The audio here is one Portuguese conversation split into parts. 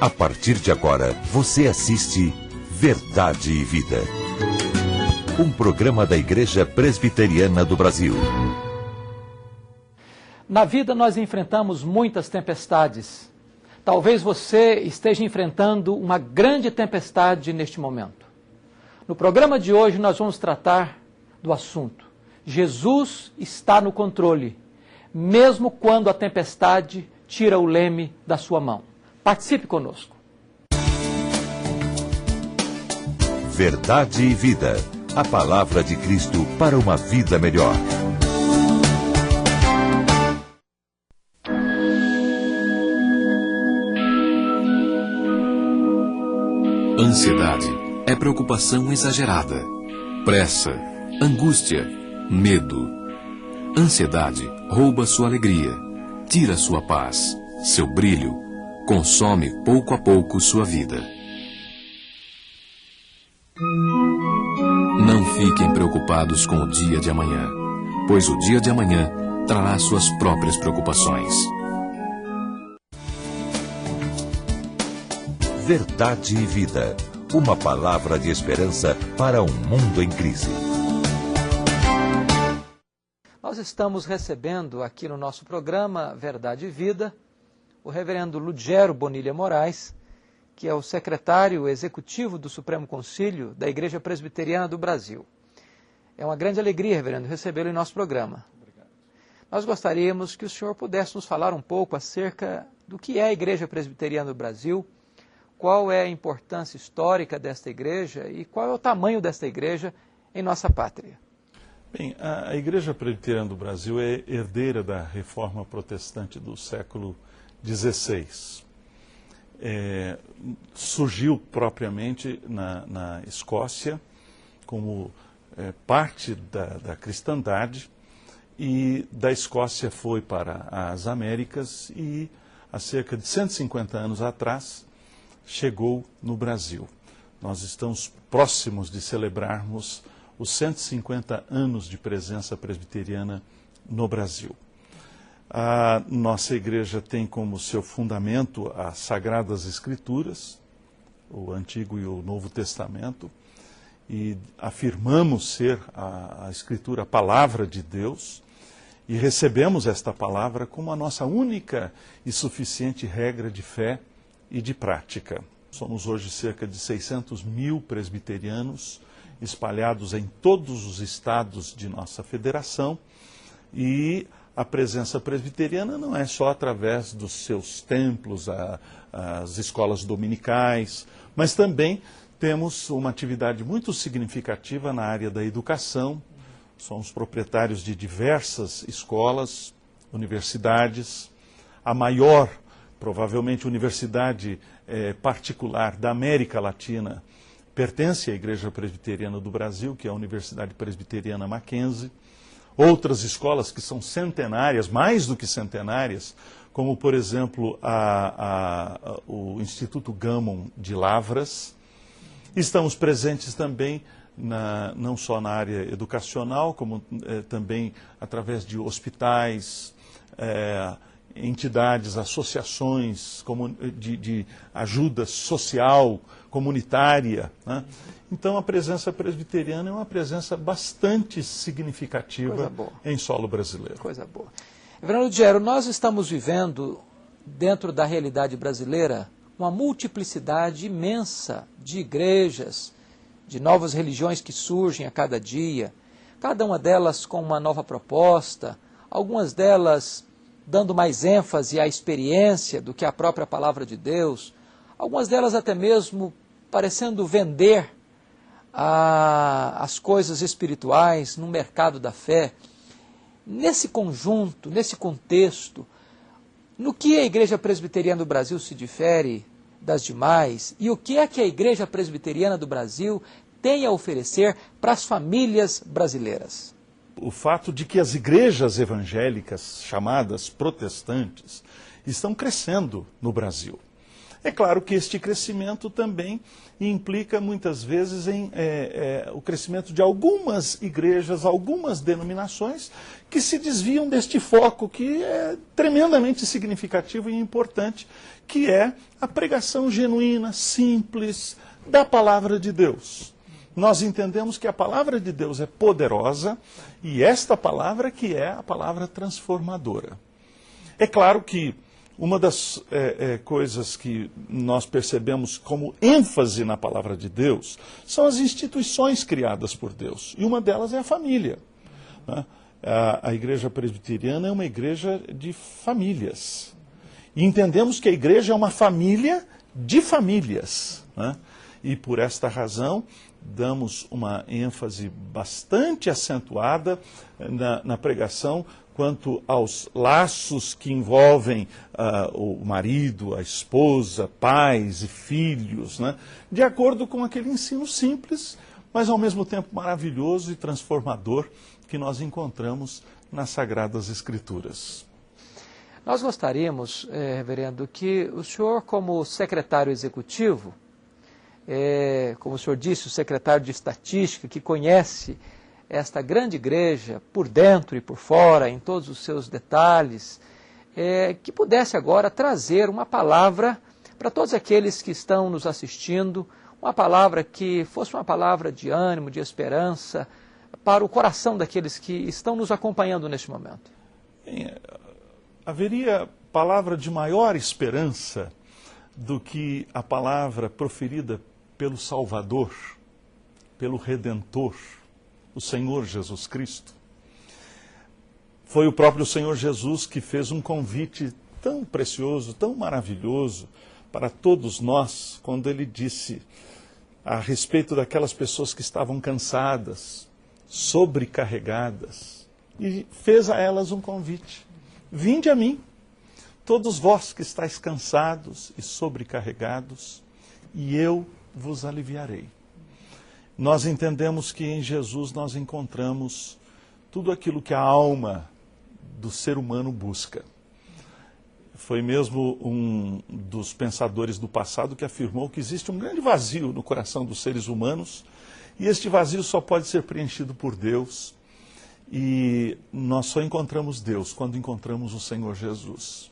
A partir de agora, você assiste Verdade e Vida. Um programa da Igreja Presbiteriana do Brasil. Na vida nós enfrentamos muitas tempestades. Talvez você esteja enfrentando uma grande tempestade neste momento. No programa de hoje nós vamos tratar do assunto. Jesus está no controle, mesmo quando a tempestade tira o leme da sua mão. Participe conosco. Verdade e Vida. A palavra de Cristo para uma vida melhor. Ansiedade é preocupação exagerada, pressa, angústia, medo. Ansiedade rouba sua alegria, tira sua paz, seu brilho, consome pouco a pouco sua vida. Não fiquem preocupados com o dia de amanhã, pois o dia de amanhã trará suas próprias preocupações. Verdade e Vida. Uma palavra de esperança para um mundo em crise. Nós estamos recebendo aqui no nosso programa Verdade e Vida o reverendo Ludgero Bonilha Moraes, que é o secretário executivo do Supremo Concílio da Igreja Presbiteriana do Brasil. É uma grande alegria, reverendo, recebê-lo em nosso programa. Obrigado. Nós gostaríamos que o senhor pudesse nos falar um pouco acerca do que é a Igreja Presbiteriana do Brasil, qual é a importância histórica desta igreja e qual é o tamanho desta igreja em nossa pátria. Bem, a Igreja Presbiteriana do Brasil é herdeira da Reforma Protestante do século XVI. Surgiu propriamente na Escócia como parte da cristandade, e da Escócia foi para as Américas e há cerca de 150 anos atrás chegou no Brasil. Nós estamos próximos de celebrarmos os 150 anos de presença presbiteriana no Brasil. A nossa igreja tem como seu fundamento as Sagradas Escrituras, o Antigo e o Novo Testamento, e afirmamos ser a Escritura a palavra de Deus, e recebemos esta palavra como a nossa única e suficiente regra de fé e de prática. Somos hoje cerca de 600 mil presbiterianos espalhados em todos os estados de nossa federação, e a presença presbiteriana não é só através dos seus templos, as escolas dominicais, mas também temos uma atividade muito significativa na área da educação. Somos proprietários de diversas escolas, universidades. A maior, provavelmente, universidade particular da América Latina pertence à Igreja Presbiteriana do Brasil, que é a Universidade Presbiteriana Mackenzie. Outras escolas que são centenárias, mais do que centenárias, como, por exemplo, o Instituto Gammon de Lavras. Estamos presentes também não só na área educacional, como também através de hospitais, entidades, associações de ajuda social, comunitária, né? Então a presença presbiteriana é uma presença bastante significativa em solo brasileiro. Coisa boa. Reverendo Ludgero, nós estamos vivendo, dentro da realidade brasileira, uma multiplicidade imensa de igrejas, de novas religiões que surgem a cada dia, cada uma delas com uma nova proposta, algumas delas dando mais ênfase à experiência do que à própria palavra de Deus, algumas delas até mesmo parecendo vender as coisas espirituais no mercado da fé. Nesse conjunto, nesse contexto, no que a Igreja Presbiteriana do Brasil se difere das demais e o que é que a Igreja Presbiteriana do Brasil tem a oferecer para as famílias brasileiras? O fato de que as igrejas evangélicas, chamadas protestantes, estão crescendo no Brasil. É claro que este crescimento também implica muitas vezes o crescimento de algumas igrejas, algumas denominações que se desviam deste foco que é tremendamente significativo e importante, que é a pregação genuína, simples, da palavra de Deus. Nós entendemos que a palavra de Deus é poderosa e esta palavra que é a palavra transformadora. É claro que uma das coisas que nós percebemos como ênfase na palavra de Deus são as instituições criadas por Deus. E uma delas é a família, né? A igreja presbiteriana é uma igreja de famílias. E entendemos que a igreja é uma família de famílias, né? E por esta razão damos uma ênfase bastante acentuada na pregação quanto aos laços que envolvem o marido, a esposa, pais e filhos, né? De acordo com aquele ensino simples, mas ao mesmo tempo maravilhoso e transformador que nós encontramos nas Sagradas Escrituras. Nós gostaríamos, reverendo, que o senhor, como secretário executivo, como o senhor disse, o secretário de estatística, que conhece esta grande igreja por dentro e por fora, em todos os seus detalhes, que pudesse agora trazer uma palavra para todos aqueles que estão nos assistindo, uma palavra que fosse uma palavra de ânimo, de esperança, para o coração daqueles que estão nos acompanhando neste momento. Haveria palavra de maior esperança do que a palavra proferida pelo Salvador, pelo Redentor, o Senhor Jesus Cristo. Foi o próprio Senhor Jesus que fez um convite tão precioso, tão maravilhoso para todos nós, quando ele disse a respeito daquelas pessoas que estavam cansadas, sobrecarregadas, e fez a elas um convite: vinde a mim, todos vós que estáis cansados e sobrecarregados, e eu vos aliviarei. Nós entendemos que em Jesus nós encontramos tudo aquilo que a alma do ser humano busca. Foi mesmo um dos pensadores do passado que afirmou que existe um grande vazio no coração dos seres humanos, e este vazio só pode ser preenchido por Deus, e nós só encontramos Deus quando encontramos o Senhor Jesus.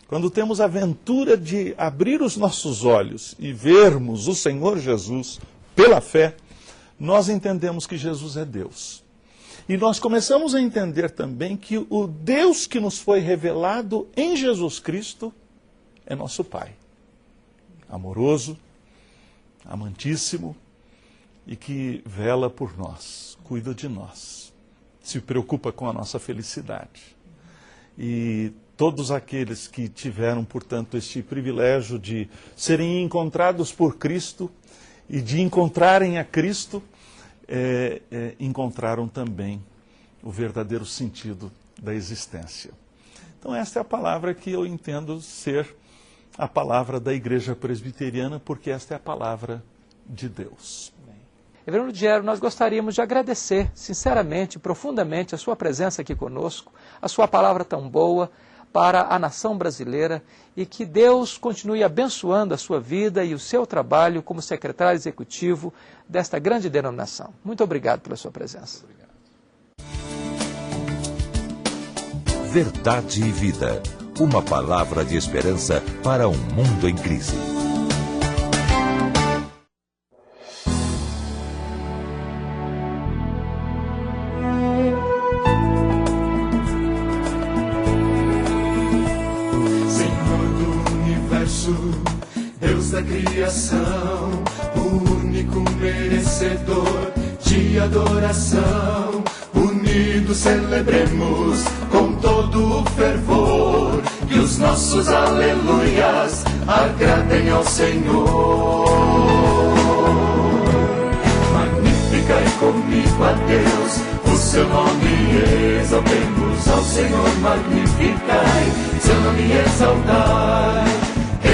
Quando temos a ventura de abrir os nossos olhos e vermos o Senhor Jesus pela fé, nós entendemos que Jesus é Deus. E nós começamos a entender também que o Deus que nos foi revelado em Jesus Cristo é nosso Pai. Amoroso, amantíssimo e que vela por nós, cuida de nós, se preocupa com a nossa felicidade. E todos aqueles que tiveram, portanto, este privilégio de serem encontrados por Cristo e de encontrarem a Cristo, encontraram também o verdadeiro sentido da existência. Então esta é a palavra que eu entendo ser a palavra da Igreja Presbiteriana, porque esta é a palavra de Deus. Reverendo Lugero, nós gostaríamos de agradecer sinceramente, profundamente a sua presença aqui conosco, a sua palavra tão boa para a nação brasileira, e que Deus continue abençoando a sua vida e o seu trabalho como secretário executivo desta grande denominação. Muito obrigado pela sua presença. Obrigado. Verdade e Vida. Uma palavra de esperança para um mundo em crise. Deus da criação, o único merecedor de adoração. Unidos celebremos com todo o fervor, que os nossos aleluias agradem ao Senhor. Magnificai comigo a Deus, o seu nome exaltemos ao Senhor. Magnificai, seu nome exaltai.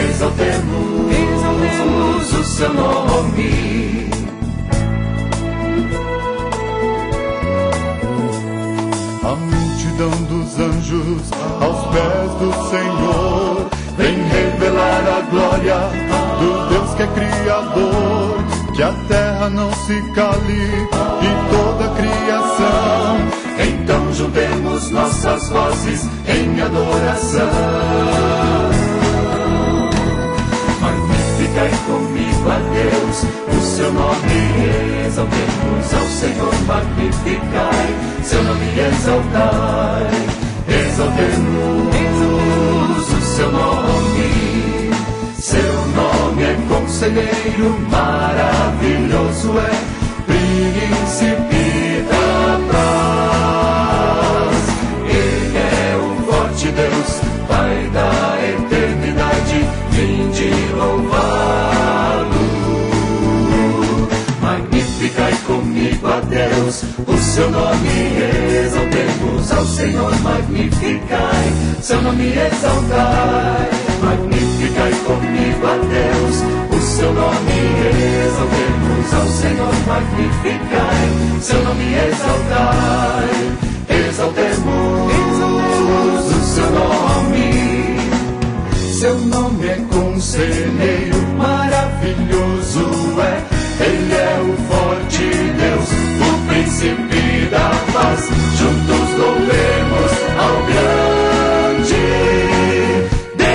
Exaltemos o seu nome. A multidão dos anjos aos pés do Senhor vem revelar a glória do Deus que é Criador, que a terra não se cale e toda a criação. Então juntemos nossas vozes em adoração. Magnificai comigo a Deus, o seu nome exaltemos ao Senhor. Magnificai, seu nome exaltai, exaltemos o seu nome. Seu nome é conselheiro, maravilhoso é, príncipe da paz. Ele é o forte Deus, Pai da eternidade, vinde louvá-lo. Magnificai comigo a Deus, o seu nome exaltemos ao Senhor. Magnificai, seu nome exaltai, magnificai comigo a Deus, o seu nome exaltemos ao Senhor. Magnificai, seu nome exaltai, exaltemos o seu nome. Seu nome é conselheiro, maravilhoso é, ele é o forte Deus, o príncipe da paz. Juntos louvemos ao grande Deus.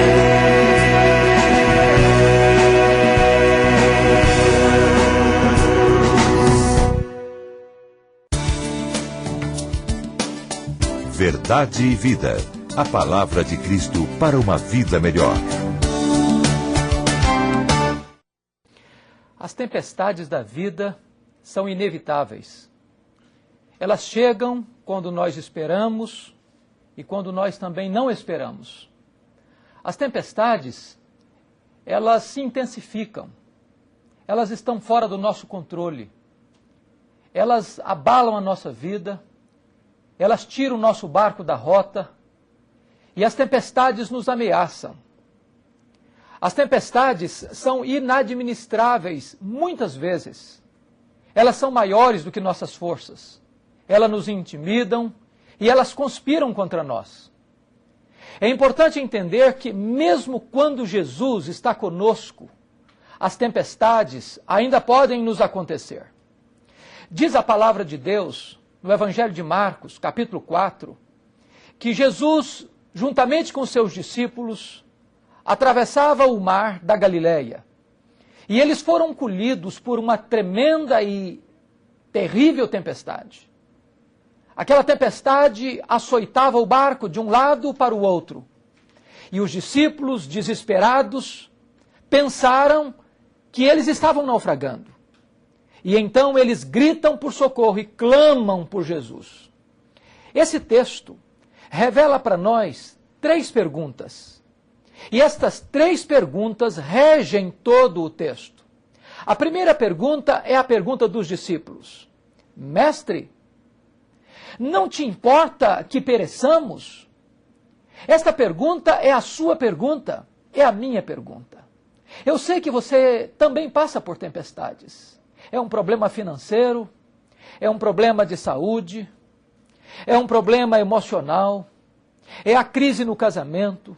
Verdade e vida. A palavra de Cristo para uma vida melhor. As tempestades da vida são inevitáveis. Elas chegam quando nós esperamos e quando nós também não esperamos. As tempestades, elas se intensificam. Elas estão fora do nosso controle. Elas abalam a nossa vida. Elas tiram o nosso barco da rota. E as tempestades nos ameaçam. As tempestades são inadministráveis muitas vezes. Elas são maiores do que nossas forças. Elas nos intimidam e elas conspiram contra nós. É importante entender que mesmo quando Jesus está conosco, as tempestades ainda podem nos acontecer. Diz a palavra de Deus, no Evangelho de Marcos, capítulo 4, que Jesus, juntamente com seus discípulos, atravessava o mar da Galileia. E eles foram colhidos por uma tremenda e terrível tempestade. Aquela tempestade açoitava o barco de um lado para o outro. E os discípulos, desesperados, pensaram que eles estavam naufragando. E então eles gritam por socorro e clamam por Jesus. Esse texto revela para nós 3 perguntas. E estas 3 perguntas regem todo o texto. A primeira pergunta é a pergunta dos discípulos. Mestre, não te importa que pereçamos? Esta pergunta é a sua pergunta, é a minha pergunta. Eu sei que você também passa por tempestades. É um problema financeiro, é um problema de saúde, é um problema emocional, é a crise no casamento,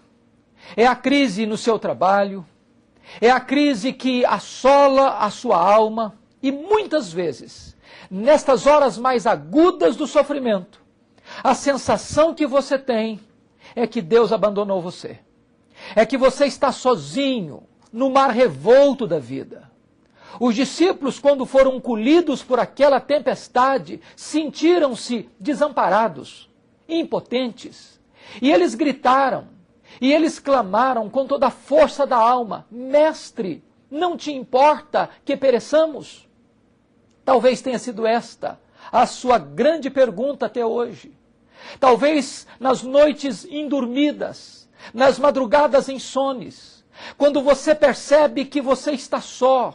é a crise no seu trabalho, é a crise que assola a sua alma e muitas vezes, nestas horas mais agudas do sofrimento, a sensação que você tem é que Deus abandonou você. É que você está sozinho no mar revolto da vida. Os discípulos, quando foram colhidos por aquela tempestade, sentiram-se desamparados, impotentes. E eles gritaram, e eles clamaram com toda a força da alma: Mestre, não te importa que pereçamos? Talvez tenha sido esta a sua grande pergunta até hoje. Talvez nas noites indormidas, nas madrugadas insones, quando você percebe que você está só,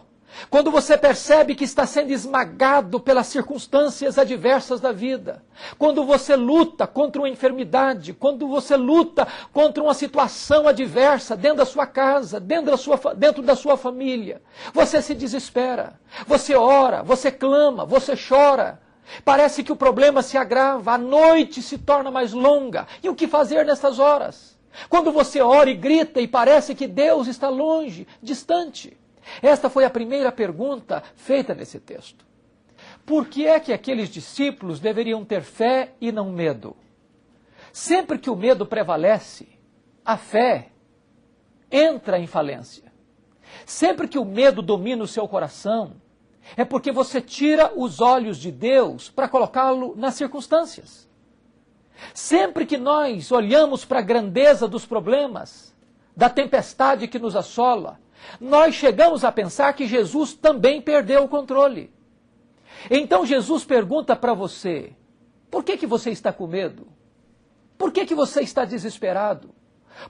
quando você percebe que está sendo esmagado pelas circunstâncias adversas da vida, quando você luta contra uma enfermidade, quando você luta contra uma situação adversa dentro da sua casa, dentro da sua família, você se desespera, você ora, você clama, você chora, parece que o problema se agrava, a noite se torna mais longa. E o que fazer nessas horas? Quando você ora e grita e parece que Deus está longe, distante. Esta foi a primeira pergunta feita nesse texto. Por que é que aqueles discípulos deveriam ter fé e não medo? Sempre que o medo prevalece, a fé entra em falência. Sempre que o medo domina o seu coração, é porque você tira os olhos de Deus para colocá-lo nas circunstâncias. Sempre que nós olhamos para a grandeza dos problemas, da tempestade que nos assola, nós chegamos a pensar que Jesus também perdeu o controle. Então Jesus pergunta para você, por que você está com medo? Por que você está desesperado?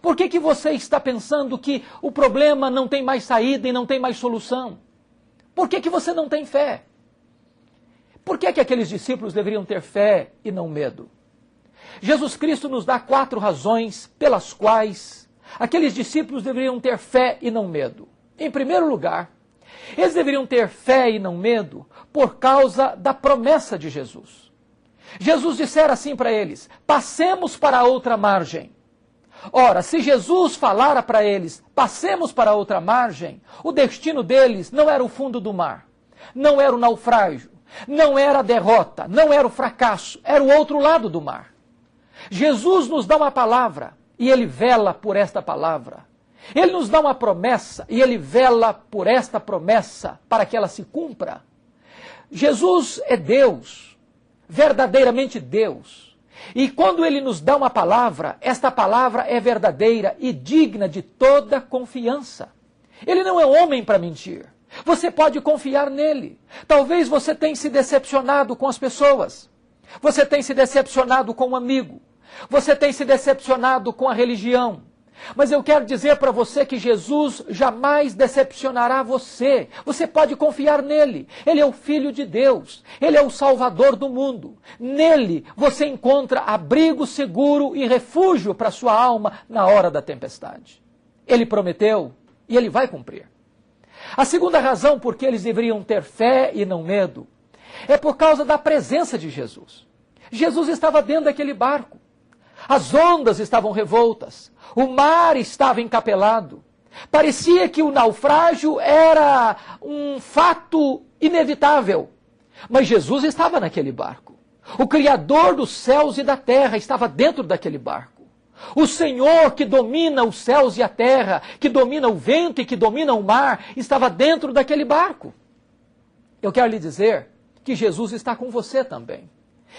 Por que você está pensando que o problema não tem mais saída e não tem mais solução? Por que você não tem fé? Por que aqueles discípulos deveriam ter fé e não medo? Jesus Cristo nos dá 4 razões pelas quais aqueles discípulos deveriam ter fé e não medo. Em primeiro lugar, eles deveriam ter fé e não medo por causa da promessa de Jesus. Jesus dissera assim para eles, passemos para a outra margem. Ora, se Jesus falara para eles, passemos para a outra margem, o destino deles não era o fundo do mar, não era o naufrágio, não era a derrota, não era o fracasso, era o outro lado do mar. Jesus nos dá uma palavra e Ele vela por esta palavra. Ele nos dá uma promessa e Ele vela por esta promessa para que ela se cumpra. Jesus é Deus, verdadeiramente Deus. E quando Ele nos dá uma palavra, esta palavra é verdadeira e digna de toda confiança. Ele não é homem para mentir. Você pode confiar nele. Talvez você tenha se decepcionado com as pessoas. Você tenha se decepcionado com um amigo. Você tenha se decepcionado com a religião. Mas eu quero dizer para você que Jesus jamais decepcionará você. Você pode confiar nele. Ele é o Filho de Deus. Ele é o Salvador do mundo. Nele você encontra abrigo seguro e refúgio para sua alma na hora da tempestade. Ele prometeu e ele vai cumprir. A segunda razão por que eles deveriam ter fé e não medo é por causa da presença de Jesus. Jesus estava dentro daquele barco. As ondas estavam revoltas, o mar estava encapelado. Parecia que o naufrágio era um fato inevitável. Mas Jesus estava naquele barco. O Criador dos céus e da terra estava dentro daquele barco. O Senhor que domina os céus e a terra, que domina o vento e que domina o mar, estava dentro daquele barco. Eu quero lhe dizer que Jesus está com você também.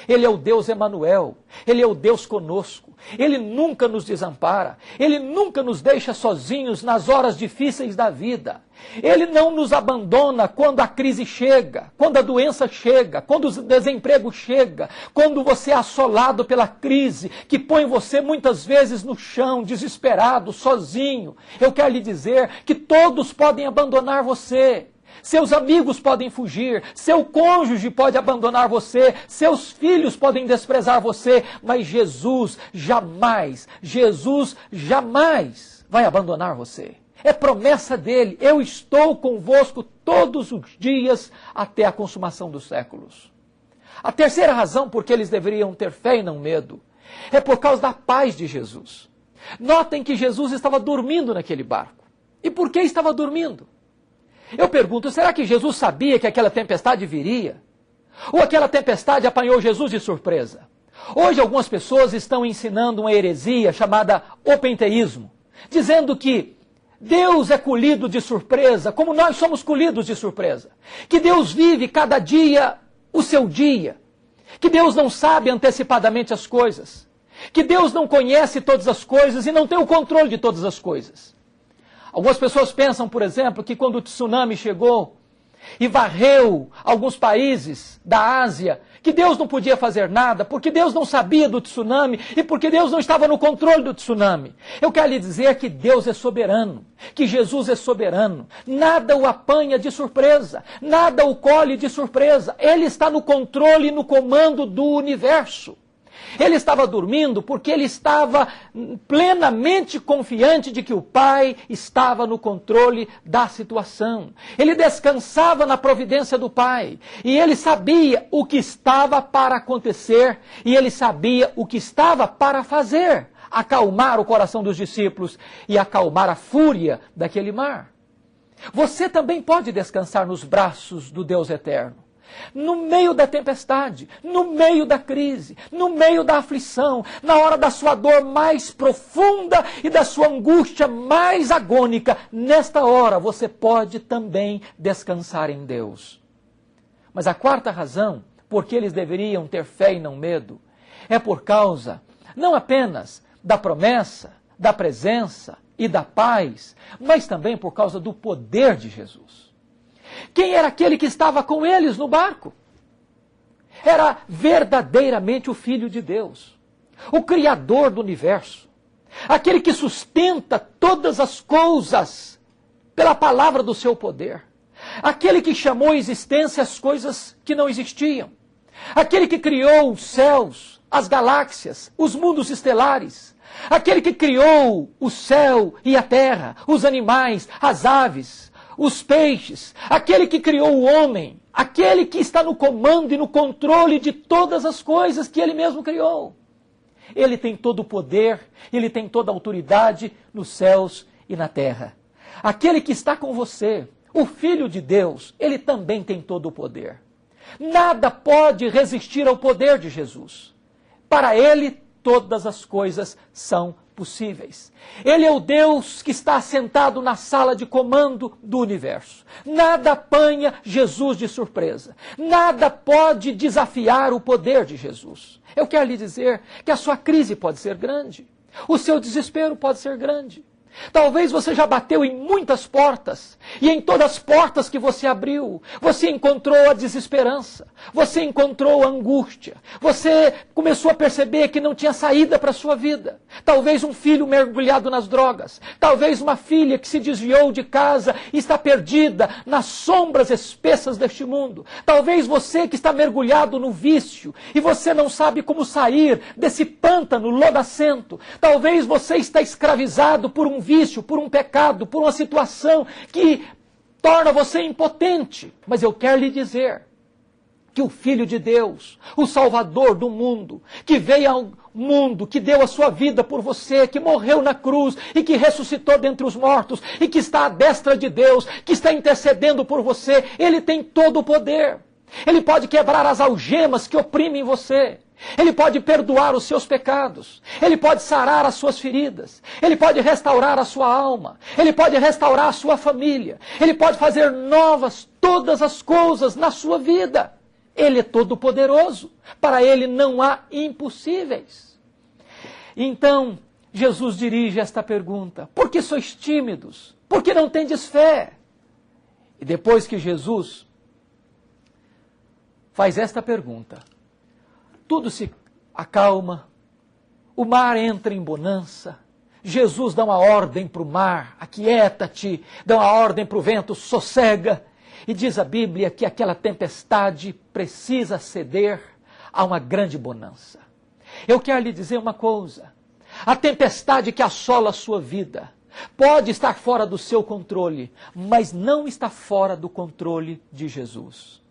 Ele é o Deus Emanuel, Ele é o Deus conosco, Ele nunca nos desampara, Ele nunca nos deixa sozinhos nas horas difíceis da vida. Ele não nos abandona quando a crise chega, quando a doença chega, quando o desemprego chega, quando você é assolado pela crise, que põe você muitas vezes no chão, desesperado, sozinho. Eu quero lhe dizer que todos podem abandonar você. Seus amigos podem fugir, seu cônjuge pode abandonar você, seus filhos podem desprezar você, mas Jesus jamais vai abandonar você. É promessa dele, eu estou convosco todos os dias até a consumação dos séculos. A terceira razão por que eles deveriam ter fé e não medo é por causa da paz de Jesus. Notem que Jesus estava dormindo naquele barco. E por que estava dormindo? Eu pergunto, será que Jesus sabia que aquela tempestade viria? Ou aquela tempestade apanhou Jesus de surpresa? Hoje algumas pessoas estão ensinando uma heresia chamada openteísmo, dizendo que Deus é colhido de surpresa, como nós somos colhidos de surpresa. Que Deus vive cada dia o seu dia. Que Deus não sabe antecipadamente as coisas. Que Deus não conhece todas as coisas e não tem o controle de todas as coisas. Algumas pessoas pensam, por exemplo, que quando o tsunami chegou e varreu alguns países da Ásia, que Deus não podia fazer nada, porque Deus não sabia do tsunami e porque Deus não estava no controle do tsunami. Eu quero lhe dizer que Deus é soberano, que Jesus é soberano. Nada o apanha de surpresa, nada o colhe de surpresa. Ele está no controle e no comando do universo. Ele estava dormindo porque ele estava plenamente confiante de que o Pai estava no controle da situação. Ele descansava na providência do Pai. E ele sabia o que estava para acontecer. E ele sabia o que estava para fazer acalmar o coração dos discípulos e acalmar a fúria daquele mar. Você também pode descansar nos braços do Deus eterno. No meio da tempestade, no meio da crise, no meio da aflição, na hora da sua dor mais profunda e da sua angústia mais agônica, nesta hora você pode também descansar em Deus. Mas a quarta razão, por que eles deveriam ter fé e não medo, é por causa, não apenas da promessa, da presença e da paz, mas também por causa do poder de Jesus. Quem era aquele que estava com eles no barco? Era verdadeiramente o Filho de Deus, o Criador do universo, aquele que sustenta todas as coisas pela palavra do seu poder, aquele que chamou à existência as coisas que não existiam, aquele que criou os céus, as galáxias, os mundos estelares, aquele que criou o céu e a terra, os animais, as aves, os peixes, aquele que criou o homem, aquele que está no comando e no controle de todas as coisas que ele mesmo criou. Ele tem todo o poder, ele tem toda a autoridade nos céus e na terra. Aquele que está com você, o Filho de Deus, ele também tem todo o poder. Nada pode resistir ao poder de Jesus. Para ele, todas as coisas são possíveis. Ele é o Deus que está assentado na sala de comando do universo. Nada apanha Jesus de surpresa. Nada pode desafiar o poder de Jesus. Eu quero lhe dizer que a sua crise pode ser grande. O seu desespero pode ser grande. Talvez você já bateu em muitas portas, e em todas as portas que você abriu, você encontrou a desesperança, você encontrou a angústia, você começou a perceber que não tinha saída para a sua vida. Talvez um filho mergulhado nas drogas, talvez uma filha que se desviou de casa e está perdida nas sombras espessas deste mundo. Talvez você que está mergulhado no vício, e você não sabe como sair desse pântano lodacento. Talvez você está escravizado por um vício, por um pecado, por uma situação que torna você impotente. Mas eu quero lhe dizer que o Filho de Deus, o Salvador do mundo, que veio ao mundo, que deu a sua vida por você, que morreu na cruz e que ressuscitou dentre os mortos e que está à destra de Deus, que está intercedendo por você, ele tem todo o poder. Ele pode quebrar as algemas que oprimem você. Ele pode perdoar os seus pecados, ele pode sarar as suas feridas, ele pode restaurar a sua alma, ele pode restaurar a sua família, ele pode fazer novas todas as coisas na sua vida. Ele é todo poderoso, para ele não há impossíveis. Então, Jesus dirige esta pergunta: por que sois tímidos? Por que não tendes fé? E depois que Jesus faz esta pergunta, tudo se acalma, o mar entra em bonança, Jesus dá uma ordem para o mar: aquieta-te, dá uma ordem para o vento: sossega. E diz a Bíblia que aquela tempestade precisa ceder a uma grande bonança. Eu quero lhe dizer uma coisa: a tempestade que assola a sua vida pode estar fora do seu controle, mas não está fora do controle de Jesus.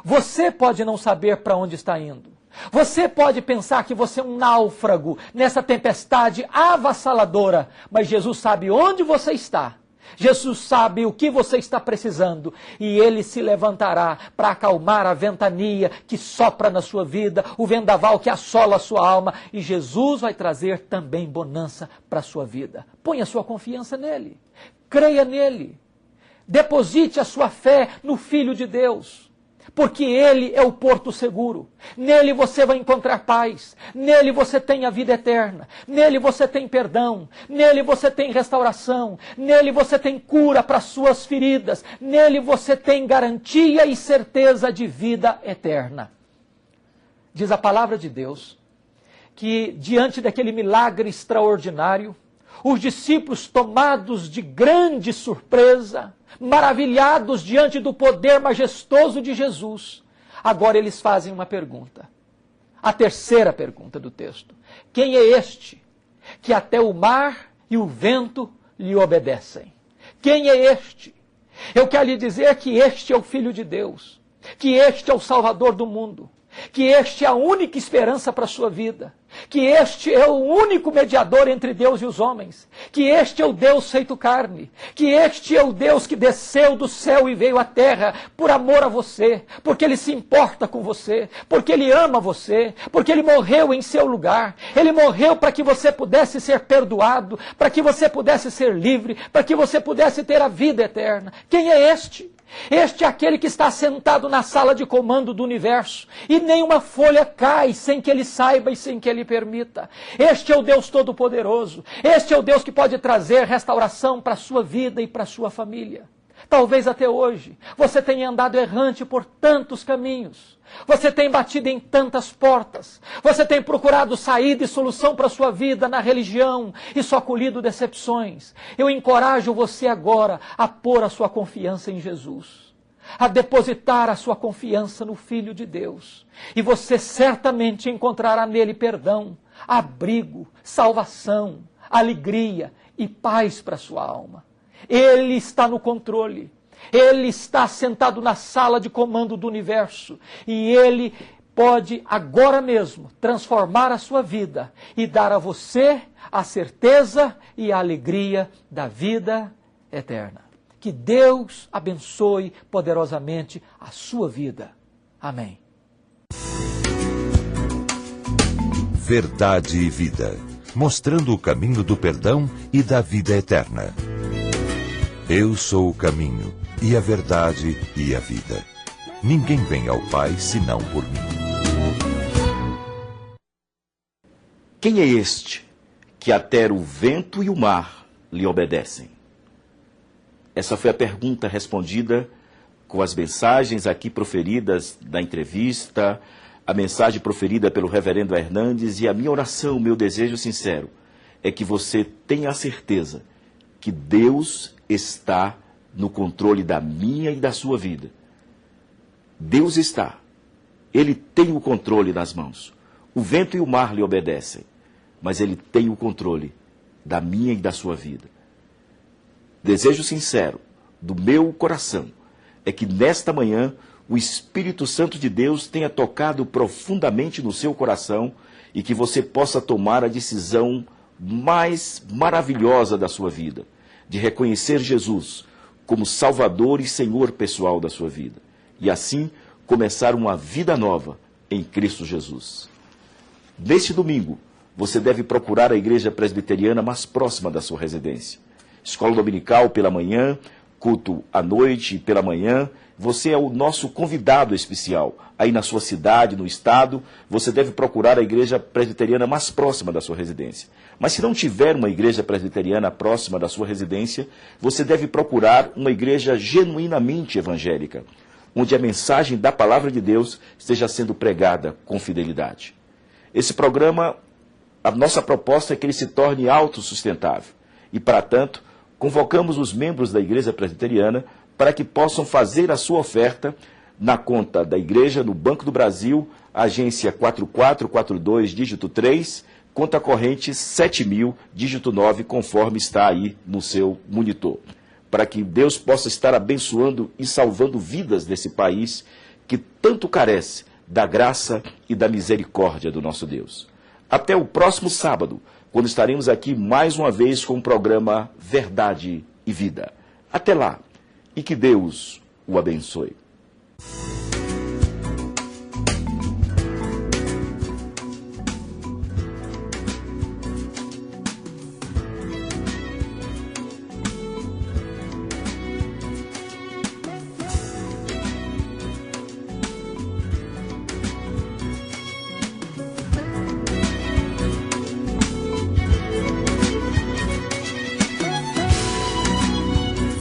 Você pode não saber para onde está indo. Você pode pensar que você é um náufrago nessa tempestade avassaladora, mas Jesus sabe onde você está. Jesus sabe o que você está precisando e ele se levantará para acalmar a ventania que sopra na sua vida, o vendaval que assola a sua alma, e Jesus vai trazer também bonança para a sua vida. Ponha sua confiança nele, creia nele, deposite a sua fé no Filho de Deus. Porque ele é o porto seguro. Nele você vai encontrar paz. Nele você tem a vida eterna. Nele você tem perdão. Nele você tem restauração. Nele você tem cura para suas feridas. Nele você tem garantia e certeza de vida eterna. Diz a palavra de Deus que diante daquele milagre extraordinário, os discípulos, tomados de grande surpresa, maravilhados diante do poder majestoso de Jesus, agora eles fazem uma pergunta. A terceira pergunta do texto: quem é este que até o mar e o vento lhe obedecem? Quem é este? Eu quero lhe dizer que este é o Filho de Deus, que este é o Salvador do mundo, que este é a única esperança para a sua vida, que este é o único mediador entre Deus e os homens, que este é o Deus feito carne, que este é o Deus que desceu do céu e veio à terra por amor a você, porque Ele se importa com você, porque Ele ama você, porque Ele morreu em seu lugar, Ele morreu para que você pudesse ser perdoado, para que você pudesse ser livre, para que você pudesse ter a vida eterna. Quem é este? Este é aquele que está sentado na sala de comando do universo, e nenhuma folha cai sem que Ele saiba e sem que Ele permita. Este é o Deus Todo-Poderoso, este é o Deus que pode trazer restauração para a sua vida e para a sua família. Talvez até hoje você tenha andado errante por tantos caminhos, você tem batido em tantas portas, você tem procurado saída e solução para a sua vida na religião e só colhido decepções. Eu encorajo você agora a pôr a sua confiança em Jesus, a depositar a sua confiança no Filho de Deus, e você certamente encontrará nele perdão, abrigo, salvação, alegria e paz para a sua alma. Ele está no controle, Ele está sentado na sala de comando do universo, e Ele pode agora mesmo transformar a sua vida e dar a você a certeza e a alegria da vida eterna. Que Deus abençoe poderosamente a sua vida. Amém. Verdade e Vida, mostrando o caminho do perdão e da vida eterna. Eu sou o caminho, e a verdade e a vida. Ninguém vem ao Pai senão por mim. Quem é este que até o vento e o mar lhe obedecem? Essa foi a pergunta respondida com as mensagens aqui proferidas da entrevista, a mensagem proferida pelo reverendo Hernandes, e a minha oração, meu desejo sincero, é que você tenha a certeza que Deus está no controle da minha e da sua vida. Deus está. Ele tem o controle nas mãos. O vento e o mar lhe obedecem, mas Ele tem o controle da minha e da sua vida. Desejo sincero do meu coração é que nesta manhã o Espírito Santo de Deus tenha tocado profundamente no seu coração e que você possa tomar a decisão mais maravilhosa da sua vida, de reconhecer Jesus como Salvador e Senhor pessoal da sua vida, e assim começar uma vida nova em Cristo Jesus. Neste domingo, você deve procurar a igreja presbiteriana mais próxima da sua residência. Escola dominical pela manhã, culto à noite e pela manhã. Você é o nosso convidado especial. Aí na sua cidade, no estado, você deve procurar a igreja presbiteriana mais próxima da sua residência. Mas se não tiver uma igreja presbiteriana próxima da sua residência, você deve procurar uma igreja genuinamente evangélica, onde a mensagem da palavra de Deus esteja sendo pregada com fidelidade. Esse programa, a nossa proposta é que ele se torne autossustentável. E, para tanto, convocamos os membros da igreja presbiteriana para que possam fazer a sua oferta na conta da igreja no Banco do Brasil, agência 4442, dígito 3, conta corrente 7.000, dígito 9, conforme está aí no seu monitor. Para que Deus possa estar abençoando e salvando vidas desse país que tanto carece da graça e da misericórdia do nosso Deus. Até o próximo sábado, quando estaremos aqui mais uma vez com o programa Verdade e Vida. Até lá, e que Deus o abençoe.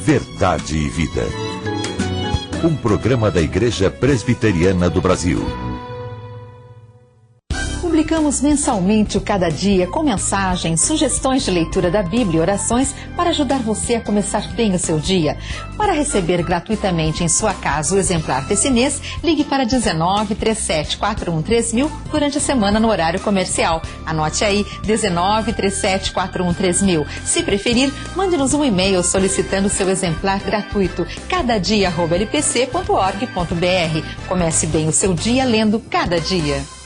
Verdade e Vida. Um programa da Igreja Presbiteriana do Brasil. Publicamos Publicamos mensalmente o Cada Dia com mensagens, sugestões de leitura da Bíblia e orações para ajudar você a começar bem o seu dia. Para receber gratuitamente em sua casa o exemplar desse mês, ligue para 19 37 41 3000 durante a semana no horário comercial. Anote aí, 19 37 41 3000. Se preferir, mande-nos um e-mail solicitando seu exemplar gratuito, cadadia@lpc.org.br. Comece bem o seu dia lendo Cada Dia.